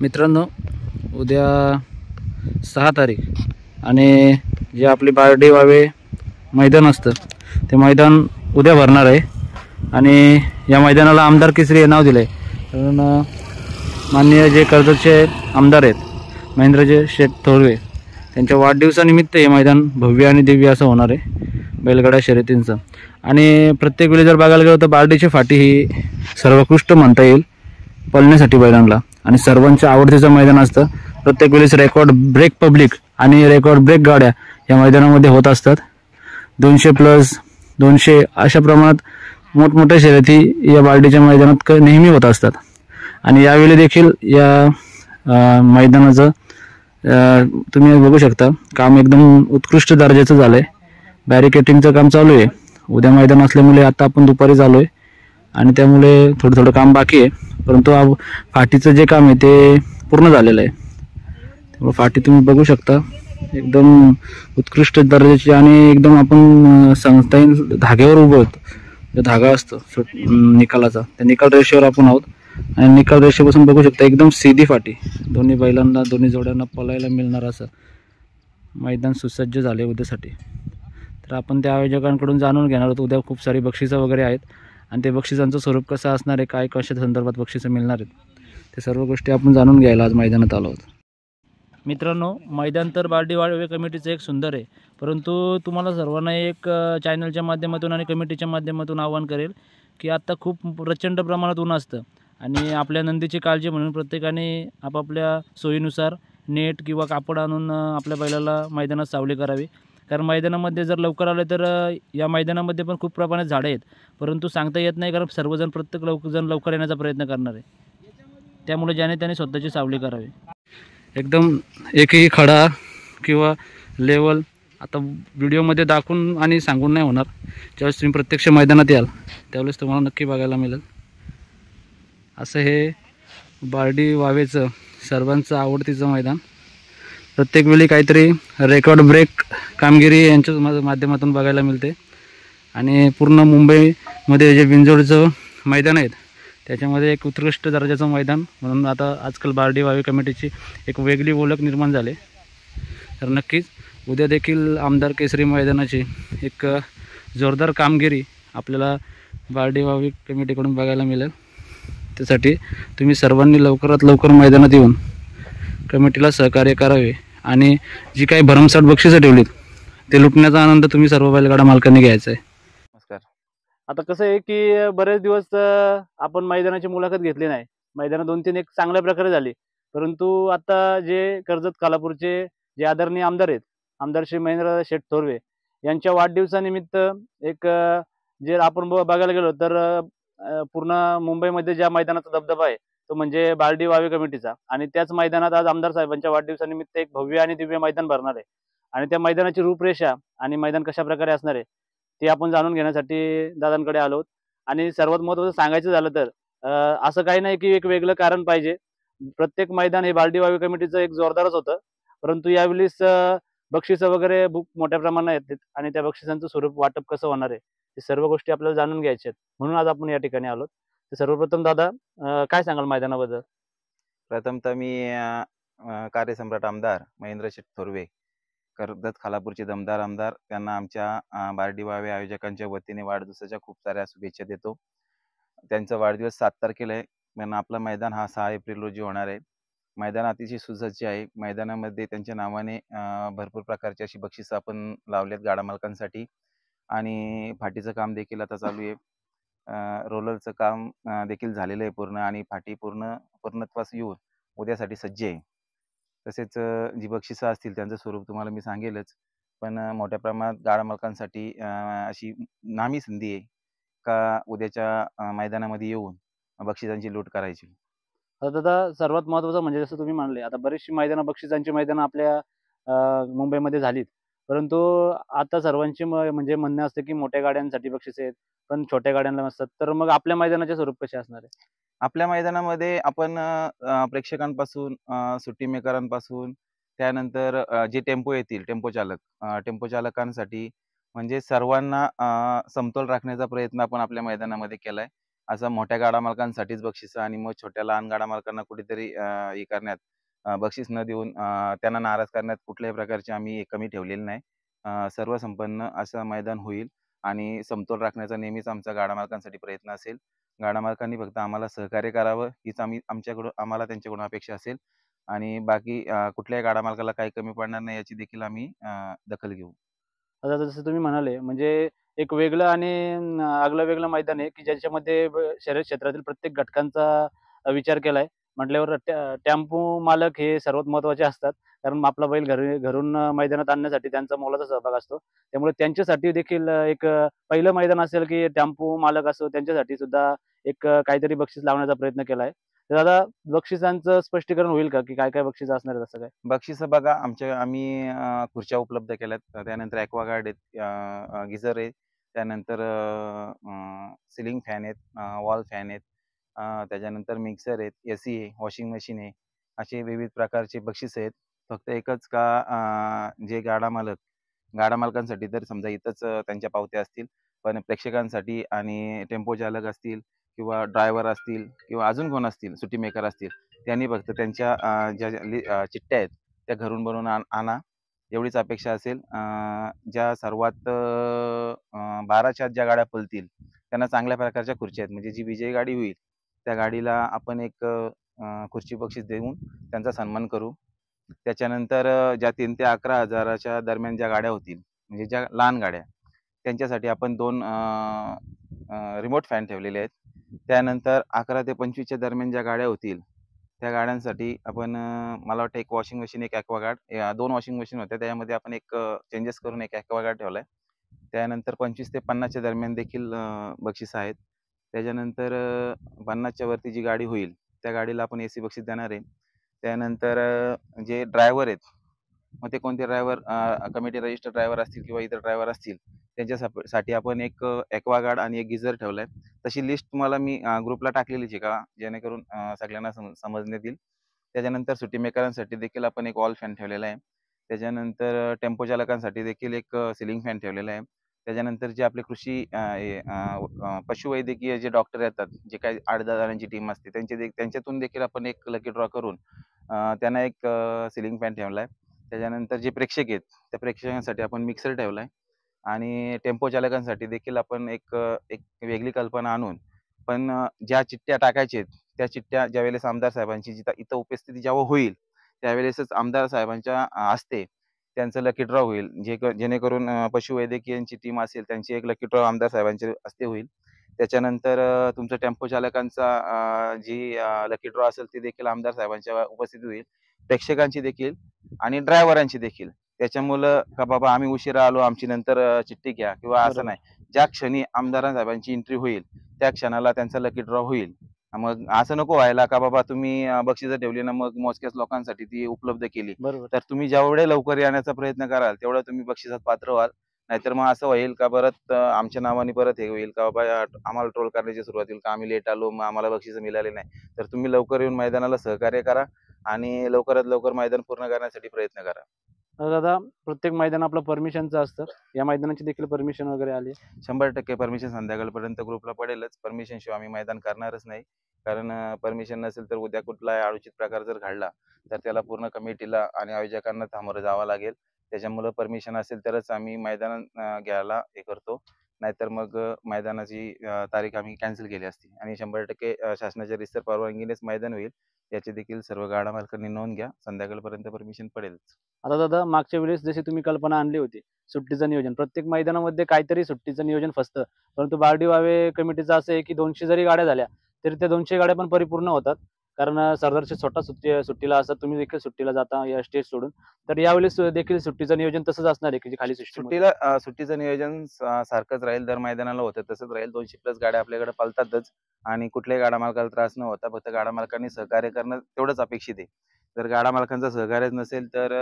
मित्रांनो, उद्या 6 तारीख आणि जे आपली बारडी वावे मैदान असतं ते मैदान उद्या भरणार आहे आणि या मैदानाला आमदार केसरी हे नाव दिलं आहे कारण माननीय जे कर्जतचे आमदार आहेत महेंद्रजी शेठ थोरवे त्यांच्या वाढदिवसानिमित्त हे मैदान भव्य आणि दिव्य असं होणार आहे बैलगाडा शर्यतींचं। आणि प्रत्येक वेळी जर बघायला गेलं तर बारडीची फाटी ही सर्वोत्कृष्ट म्हणता येईल पळण्यासाठी बैलांना आणि सर्वांच्या आवडतीचं मैदान असतं। प्रत्येक वेळेस रेकॉर्ड ब्रेक पब्लिक आणि रेकॉर्ड ब्रेक गाड्या या मैदानामध्ये होत असतात। 200+200 अशा प्रमाणात मोठमोठ्या शर्यती या बारडीच्या मैदानात नेहमी होत असतात आणि यावेळी देखील या मैदानाचं तुम्ही बघू शकता काम एकदम उत्कृष्ट दर्जाचं झालं आहे। बॅरिकेटिंगचं काम चालू आहे। उद्या मैदान असल्यामुळे आता आपण दुपारी चालू आहे आणि त्यामुळे थोडं काम बाकी आहे, परंतु फाटीचं जे काम आहे ते पूर्ण झालेलं आहे। त्यामुळे फाटी तुम्ही बघू शकता एकदम उत्कृष्ट दर्जाची आणि एकदम आपण सांगता येईल धाग्यावर उभं होतो। जो धागा असतो निकालाचा त्या निकाल रेषेवर आपण आहोत आणि निकाल रेषेपासून बघू शकता एकदम सीधी फाटी, दोन्ही बैलांना दोन्ही जोड्यांना पळायला मिळणार असं मैदान सुसज्ज झाले उद्यासाठी। तर आपण त्या आयोजकांकडून जाणून घेणार आहोत उद्या खूप सारी बक्षिसं वगैरे आहेत आणि ते बक्षिसांचं स्वरूप कसं असणार आहे, काय कशा संदर्भात बक्षिसं मिळणार आहेत ते सर्व गोष्टी आपण जाणून घ्यायला आज मैदानात आलो आहोत। मित्रांनो, मैदान तर बारडी वावे कमिटीचं एक सुंदर आहे, परंतु तुम्हाला सर्वांना एक चॅनलच्या माध्यमातून आणि कमिटीच्या माध्यमातून आवाहन करेल की आत्ता खूप प्रचंड प्रमाणात ऊन असतं आणि आपल्या नंदीची काळजी म्हणून प्रत्येकाने आपापल्या सोयीनुसार नेट किंवा कापड आणून आपल्या बैलाला मैदानात सावली करावी। कारण मैदानामध्ये जर लवकर आले तर या मैदानामध्ये पण खूप प्रमाणात झाडं आहेत, परंतु सांगता येत नाही कारण सर्वजण प्रत्येक जण लवकर येण्याचा प्रयत्न करणार आहे, त्यामुळे ज्याने त्याने स्वतःची सावली करावी। एकदम एकही खडा किंवा लेवल आता व्हिडिओमध्ये दाखवून आणि सांगून नाही होणार। ज्यावेळेस तुम्ही प्रत्यक्ष मैदानात याल त्यावेळेस तुम्हाला नक्की बघायला मिळेल। असं हे बारडी वावेचं सर्वांचं आवडतीचं मैदान प्रत्येक वेळी काहीतरी रेकॉर्ड ब्रेक कामगिरी यांच्या माध्यमातून बघायला मिळते आणि पूर्ण मुंबईमध्ये जे बिंजोडचं मैदान आहेत त्याच्यामध्ये एक उत्कृष्ट दर्जाचं मैदान म्हणून आता आजकाल बारडी वावे कमिटीची एक वेगळी ओळख निर्माण झाली। तर नक्कीच उद्या देखील आमदार केसरी मैदानाची एक जोरदार कामगिरी आपल्याला बारडी वावे कमिटीकडून बघायला मिळेल। त्यासाठी तुम्ही सर्वांनी लवकरात लवकर मैदानात येऊन कमिटीला सहकार्य करावे आणि जी काही भरमसाठ बक्षिसं ठेवलीत ते लुटण्याचा आनंद तुम्ही सर्व बैलगाडा मालकांनी घ्यायचा आहे। नमस्कार। आता कसं आहे की बरेच दिवस आपण मैदानाची मुलाखत घेतली नाही, मैदानात 2-3 एक चांगल्या प्रकारे झाली, परंतु आता जे कर्जत खालापूरचे जे आदरणीय आमदार आहेत आमदार श्री महेंद्र शेठ थोरवे यांच्या वाढदिवसानिमित्त एक जे आपण बघायला गेलो तर पूर्ण मुंबईमध्ये ज्या मैदानाचा दबदबा आहे तो म्हणजे बारडी वावे कमिटीचा आणि त्याच मैदानात आज आमदार साहेबांच्या वाढदिवसानिमित्त एक भव्य आणि दिव्य मैदान भरणार आहे आणि त्या मैदानाची रूपरेषा आणि मैदान कशा प्रकारे असणार आहे ते आपण जाणून घेण्यासाठी दादांकडे आलो आहोत। आणि सर्वात महत्त्वाचं सांगायचं झालं तर असं काही नाही की एक वेगळं कारण पाहिजे, प्रत्येक मैदान हे बारडी वावे कमिटीचं एक जोरदारच होतं, परंतु यावेळेस बक्षिसं वगैरे मोठ्या प्रमाणात येतात आणि त्या बक्षिसांचं स्वरूप वाटप कसं होणार आहे हे सर्व गोष्टी आपल्याला जाणून घ्यायच्या आहेत, म्हणून आज आपण या ठिकाणी आलो। तर सर्वप्रथम दादा काय सांगाल मैदानाबद्दल? प्रथमतः मी कार्यसम्राट आमदार महेंद्र शेठ थोरवे कर्जत खालापूरचे दमदार आमदार त्यांना आमच्या बारडी वावे आयोजकांच्या वतीने वाढदिवसाच्या खूप साऱ्या शुभेच्छा देतो। त्यांचा वाढदिवस 7 तारखेला आहे, पण आपलं मैदान हा 6 एप्रिल रोजी होणार आहे। मैदान अतिशय सुसज्ज आहे। मैदानामध्ये त्यांच्या नावाने भरपूर प्रकारची अशी बक्षिसं आपण लावलेत गाडा मालकांसाठी आणि फाटीचं काम देखील आता चालू आहे। रोलरचं काम देखील झालेलं आहे पूर्ण आणि फाटी पूर्णत्वास येऊन उद्यासाठी सज्ज आहे। तसेच जी बक्षिसं असतील त्यांचं स्वरूप तुम्हाला मी सांगेलच, पण मोठ्या प्रमाणात गाडा मालकांसाठी अशी नामी संधी आहे का उद्याच्या मैदानामध्ये येऊन बक्षिसांची लूट करायची। दादा सर्वात महत्त्वाचं म्हणजे जसं तुम्ही म्हणले आता बरीचशी मैदानं बक्षिसांची मैदानं आपल्या मुंबईमध्ये झालीत, परंतु आता सर्वांची म्हणजे म्हणणं असतं की मोठ्या गाड्यांसाठी बक्षीस आहेत पण छोट्या गाड्यांना नसतात, तर मग आपल्या मैदानाचे स्वरूप कसे असणार आहे? आपल्या मैदानामध्ये आपण प्रेक्षकांपासून सुट्टी मेकरांपासून त्यानंतर जे टेम्पो येतील टेम्पो चालकांसाठी म्हणजे सर्वांना समतोल राखण्याचा प्रयत्न आपण आपल्या मैदानामध्ये केलाय। असं मोठ्या गाडा मालकांसाठीच बक्षिसं आणि मग छोट्या लहान गाडा मालकांना कुठेतरी हे करण्यात बक्षीस न देऊन त्यांना नाराज करण्यात कुठल्याही प्रकारची आम्ही कमी ठेवलेली नाही. सर्वसंपन्न असं मैदान होईल आणि समतोल राखण्याचा नेहमीच आमचा गाडा मालकांसाठी प्रयत्न असेल. गाडा मालकांनी फक्त आम्हाला सहकार्य करावं हीच आम्हाला त्यांच्याकडून अपेक्षा असेल आणि बाकी कुठल्याही गाडा मालकाला काही कमी पडणार नाही याची देखील आम्ही दखल घेऊ. आता जसं तुम्ही म्हणाले, म्हणजे एक वेगळं आणि आगळं-वेगळं मैदान आहे, की ज्याच्यामध्ये शर्यत क्षेत्रातील प्रत्येक घटकांचा विचार केलाय. म्हटल्यावर टेम्पो मालक हे सर्वात महत्त्वाचे असतात. कारण आपला बैल घरून मैदानात आणण्यासाठी त्यांचा मोलाचा सहभाग असतो. त्यामुळे त्यांच्यासाठी देखील एक पहिलं मैदान असेल, की टेम्पो मालक असो त्यांच्यासाठी सुद्धा एक काहीतरी बक्षीस लावण्याचा प्रयत्न केलाय. तर दादा, बक्षिसांचं स्पष्टीकरण होईल का, की काय-काय बक्षीसं असणार आहेत असं काय? बक्षिसं बघा आम्ही खुर्च्या उपलब्ध केल्यात. त्यानंतर ॲक्वागार्ड आहेत, गिझर आहे, त्यानंतर सिलिंग फॅन आहेत, वॉल फॅन आहेत, त्याच्यानंतर मिक्सर आहेत, एसी आहे, वॉशिंग मशीन आहे. असे विविध प्रकारचे बक्षीस आहेत. फक्त एकच का जे गाडा मालकांसाठी तर समजा इथंच त्यांच्या पावत्या असतील. पण प्रेक्षकांसाठी आणि टेम्पो चालक असतील किंवा ड्रायव्हर असतील किंवा अजून कोण असतील, सुट्टी मेकर असतील, त्यांनी फक्त त्यांच्या चिठ्ठ्या आहेत त्या घरून बनवून आणा एवढीच अपेक्षा असेल. ज्या सर्वात 12च्या ज्या गाड्या पळतील त्यांना चांगल्या प्रकारच्या खुर्च्या आहेत. म्हणजे जी विजयी गाडी होईल त्या गाडीला आपण एक खुर्ची बक्षीस देऊन त्यांचा सन्मान करू. त्याच्यानंतर ज्या 3 ते 11,000च्या दरम्यान ज्या गाड्या होतील म्हणजे ज्या लहान गाड्या त्यांच्यासाठी आपण 2 रिमोट फॅन ठेवलेले आहेत. त्यानंतर 11 ते 25च्या दरम्यान ज्या गाड्या होतील त्या गाड्यांसाठी आपण मला वाटतं एक वॉशिंग मशीन, एक ॲक्वागार्ड, 2 वॉशिंग मशीन होत्या. त्याच्यामध्ये आपण एक चेंजेस करून एक ॲक्वागार्ड ठेवलाय. त्यानंतर 25 ते 50च्या दरम्यान देखील बक्षीस आहेत. त्याच्यानंतर 50च्या वरती जी गाडी होईल त्या गाडीला आपण एसी बक्षीस देणार आहे. त्यानंतर जे ड्रायव्हर आहेत, मग ते कोणते ड्रायव्हर कमिटी रजिस्टर्ड ड्रायव्हर असतील किंवा इतर ड्रायव्हर असतील त्यांच्यासाठी आपण एक ॲक्वागार्ड आणि एक गिझर ठेवलाय. तशी लिस्ट तुम्हाला मी ग्रुपला टाकलेलीच आहे का जेणेकरून सगळ्यांना समजण्यात येईल. त्याच्यानंतर सुट्टी मेकरांसाठी देखील आपण एक वॉल फॅन ठेवलेला आहे. त्याच्यानंतर टेम्पो चालकांसाठी देखील एक सिलिंग फॅन ठेवलेला आहे. त्याच्यानंतर जे आपले कृषी पशुवैद्यकीय जे डॉक्टर येतात, जे काही 8-10 जणांची टीम असते त्यांच्यातून देखील आपण एक लकी ड्रॉ करून त्यांना एक सिलिंग फॅन ठेवलाय. त्याच्यानंतर जे प्रेक्षक आहेत त्या प्रेक्षकांसाठी आपण मिक्सर ठेवलाय आणि टेम्पो चालकांसाठी देखील आपण एक वेगळी कल्पना आणून पण ज्या चिठ्ठ्या टाकायच्या आहेत त्या चिठ्ठ्या ज्यावेळेस आमदार साहेबांची इथं उपस्थिती जेव्हा होईल त्यावेळेसच आमदार साहेबांच्या हस्ते त्यांचं लकी ड्रॉ होईल. जेणेकरून पशुवैद्यकीयांची टीम असेल त्यांची एक लकी ड्रॉ आमदार साहेबांच्या हस्ते होईल. त्याच्यानंतर तुमचं टेम्पो चालकांचा जी लकी ड्रॉ असेल ती देखील आमदार साहेबांच्या उपस्थितीत होईल. प्रेक्षकांची देखील आणि ड्रायव्हरांची देखील. त्याच्यामुळं का बाबा आम्ही उशिरा आलो आमची नंतर चिठ्ठी घ्या किंवा असं बरोबर. नाही. ज्या क्षणी आमदार साहेबांची एंट्री होईल त्या क्षणाला त्यांचा लकी ड्रॉ होईल. मग असं नको व्हायला का बाबा तुम्ही बक्षिसं ठेवली ना मग मोजक्याच लोकांसाठी ती उपलब्ध केली. बरोबर. तर तुम्ही जेवढे लवकर येण्याचा प्रयत्न कराल तेवढं तुम्ही बक्षिसात पात्र व्हाल. नाहीतर मग असं होईल का परत आमच्या नावाने परत हे होईल का बाबा आम्हाला ट्रोल करण्याची सुरुवात होईल का आम्ही लेट आलो मग आम्हाला बक्षिसं मिळाली नाही. तर तुम्ही लवकर येऊन मैदानाला सहकार्य करा आणि लवकरात लवकर मैदान पूर्ण करण्यासाठी प्रयत्न करा. तर दादा, प्रत्येक मैदान आपलं परमिशनचं असतं. या मैदानाची देखील परमिशन वगैरे आली? 100% परमिशन संध्याकाळपर्यंत ग्रुपला पडेलच. परमिशन शिवाय आम्ही मैदान करणारच नाही. कारण परमिशन नसेल तर उद्या कुठलाही अनुचित प्रकार जर घडला तर त्याला पूर्ण कमिटीला आणि आयोजकांना सामोरं जावं लागेल. त्याच्यामुळं परमिशन असेल तरच आम्ही मैदान घ्यायला हे करतो. नाहीतर मग मैदानाची तारीख आम्ही कॅन्सल केली असती आणि 100% शासनाच्या रितसर परवानगीनेच मैदान होईल. याची देखील सर्व गाडा मालकांनी नोंद घ्या. संध्याकाळपर्यंत परमिशन पडेलच. आता दादा, मागच्या वेळेस जशी तुम्ही कल्पना आणली होती, सुट्टीचं नियोजन. प्रत्येक मैदानामध्ये काहीतरी सुट्टीचं नियोजन फसतं. परंतु बारडी वावे कमिटीचं असं आहे, की 200 जरी गाड्या झाल्या, तरी त्या 200 गाड्या पण परिपूर्ण होतात. कारण सरदारचे स्वतः सुट्टीला असतात. तुम्ही देखील सुट्टीला जाता या स्टेज सोडून. तर यावेळेस देखील सुट्टीचं नियोजन तसंच असणार आहे, की जी खाली सिस्टममध्ये? सुट्टीचं नियोजन सारखंच राहील. दर मैदानाला होतं तसंच राहील. 200+ गाड्या आपल्याकडे पळतातच आणि कुठल्याही गाडा मालकाला त्रास न होता फक्त गाडा मालकांनी सहकार्य करणं तेवढंच अपेक्षित आहे. जर गाडा मालकांचं सहकार्यच नसेल तर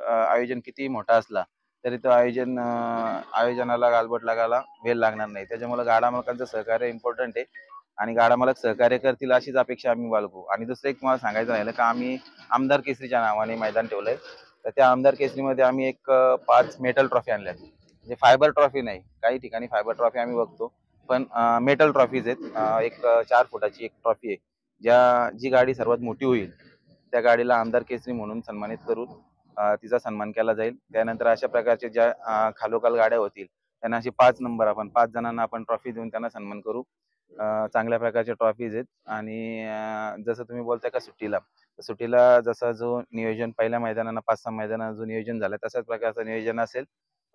आयोजन कितीही मोठा असला तरी तो आयोजनाला गालबोट लागायला वेळ लागणार नाही. त्याच्यामुळे गाडा मालकांचं सहकार्य इम्पॉर्टंट आहे आणि गाडा मालक सहकार्य करतील अशीच अपेक्षा आम्ही बाळगू. आणि दुसरं एक मला सांगायचं राहिलं का आम्ही आमदार केसरीच्या नावाने मैदान ठेवलंय. तर त्या आमदार केसरीमध्ये आम्ही एक 5 मेटल ट्रॉफी आणल्यात. म्हणजे फायबर ट्रॉफी नाही. काही ठिकाणी फायबर ट्रॉफी आम्ही बघतो. पण मेटल ट्रॉफीज आहेत. एक 4 फुटाची एक ट्रॉफी आहे. जी गाडी सर्वात मोठी होईल त्या गाडीला आमदार केसरी म्हणून सन्मानित करून तिचा सन्मान केला जाईल. त्यानंतर अशा प्रकारच्या ज्या खालोखाल गाड्या होतील त्यांना अशी 5 नंबर आपण 5 जणांना आपण ट्रॉफी देऊन त्यांना सन्मान करू. चांगल्या प्रकारच्या ट्रॉफीज आहेत. आणि जसं तुम्ही बोलताय का सुट्टीला जसा जो नियोजन पहिल्या मैदानाला 5-6 मैदानाला जो नियोजन झालं तशाच प्रकारचं नियोजन असेल.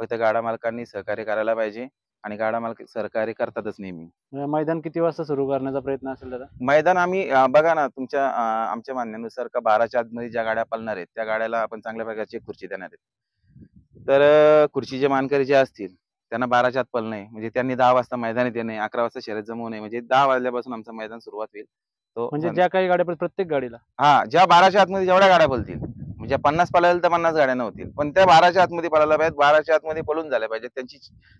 फक्त गाडा मालकांनी सहकार्य करायला पाहिजे आणि गाडा मालक सहकार्य करतातच नेहमी. मैदान किती वाजता सुरू करण्याचा प्रयत्न असेल दादा? मैदान आम्ही बघा ना आमच्या म्हणण्यानुसार का 12च्या आतमध्ये ज्या गाड्या पळणार आहेत त्या गाड्याला आपण चांगल्या प्रकारची एक खुर्ची देणार आहेत. तर खुर्चीचे मानकरी जे असतील त्यांना 12च्या आत पळणं आहे. म्हणजे त्यांनी 10 वाजता मैदानात येणे, 11 वाजता शर्यत जमवू नये. म्हणजे 10 वाजल्यापासून आमचं मैदान सुरुवात होईल. म्हणजे ज्या काही गाड्या प्रत्येक गाडीला ज्या 12च्या आतमध्ये जेवढ्या गाड्या पळतील म्हणजे 50 पळायला तर 50 गाड्या नव्हतील, पण त्या 12च्या आतमध्ये पळायला पाहिजेत. 12च्या आतमध्ये पळून झाल्या पाहिजेत.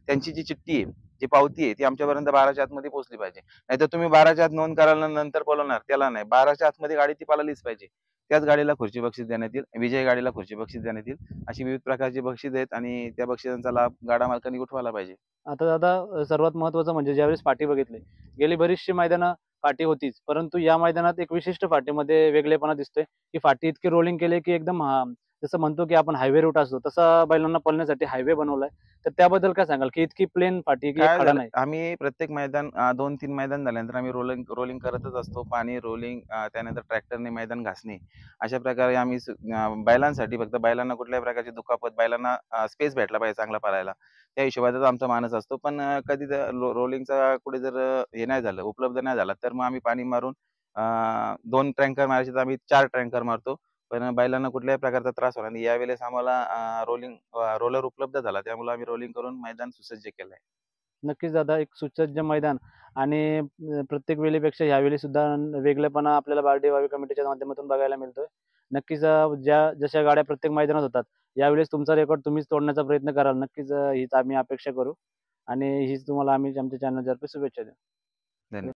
त्यांची जी चिठ्ठी आहे, जी पावती आहे ती आमच्यापर्यंत 12च्या आतमध्ये पोहोचली पाहिजे. नाहीतर तुम्ही 12च्या आत नोंद करायला नंतर पळवणार त्याला नाही. 12च्या आतमध्ये गाडी ती पळालीच पाहिजे. त्याच गाडीला खुर्ची बक्षीस देण्यात येईल. विजयी गाडीला खुर्ची बक्षीस देण्यात येईल. अशी विविध प्रकारची बक्षीस आहेत आणि त्या बक्षिसांचा लाभ गाडा मालकांनी उठवायला पाहिजे. आता दादा सर्वात महत्त्वाचं म्हणजे ज्यावेळेस फाटी बघितली, गेली बरीचशी मैदानं फाटी होतीच, परंतु या मैदानात एक विशिष्ट फाटीमध्ये वेगळेपणा दिसतोय, की फाटी इतकी रोलिंग केली की एकदम जसं म्हणतो की आपण हायवे रूट असतो तसा बैलांना पळण्यासाठी हायवे बनवलाय. तर त्याबद्दल काय सांगाल, की इतकी प्लेन फाटी की काय खडा झालं नाही? आम्ही प्रत्येक मैदान 2-3 मैदान झाल्यानंतर आम्ही रोलिंग करतच असतो. पाणी रोलिंग त्यानंतर ट्रॅक्टरने मैदान घासणे अशा प्रकारे आम्ही बैलांसाठी फक्त बैलांना कुठल्याही प्रकारची दुखापत बैलांना स्पेस भेटला पाहिजे चांगला पळायला त्या हिशोबातच आमचा मानस असतो. पण कधी रोलिंगचा कुठे जर हे नाही झालं उपलब्ध नाही झाला तर मग आम्ही पाणी मारून 2 टँकर मारायचे तर आम्ही 4 टँकर मारतो. पण बैलांना कुठल्याही प्रकारचा त्रास होणार नाही. यावेळेस आम्हाला रोलर उपलब्ध झाला त्यामुळे आम्ही रोलिंग करून मैदान सुसज्ज केलंय. नक्कीच दादा, एक सुसज्ज मैदान आणि प्रत्येक वेळेपेक्षा यावेळी सुद्धा वेगळेपणा आपल्याला बार्डी वावी कमिटीच्या माध्यमातून बघायला मिळतोय. नक्कीच जशा गाड्या प्रत्येक मैदानात होतात, यावेळेस तुमचा रेकॉर्ड तुम्हीच तोडण्याचा प्रयत्न कराल. नक्कीच हीच आम्ही अपेक्षा करू आणि हीच तुम्हाला आम्ही आमच्या चॅनलतर्फे शुभेच्छा देऊ. धन्यवाद.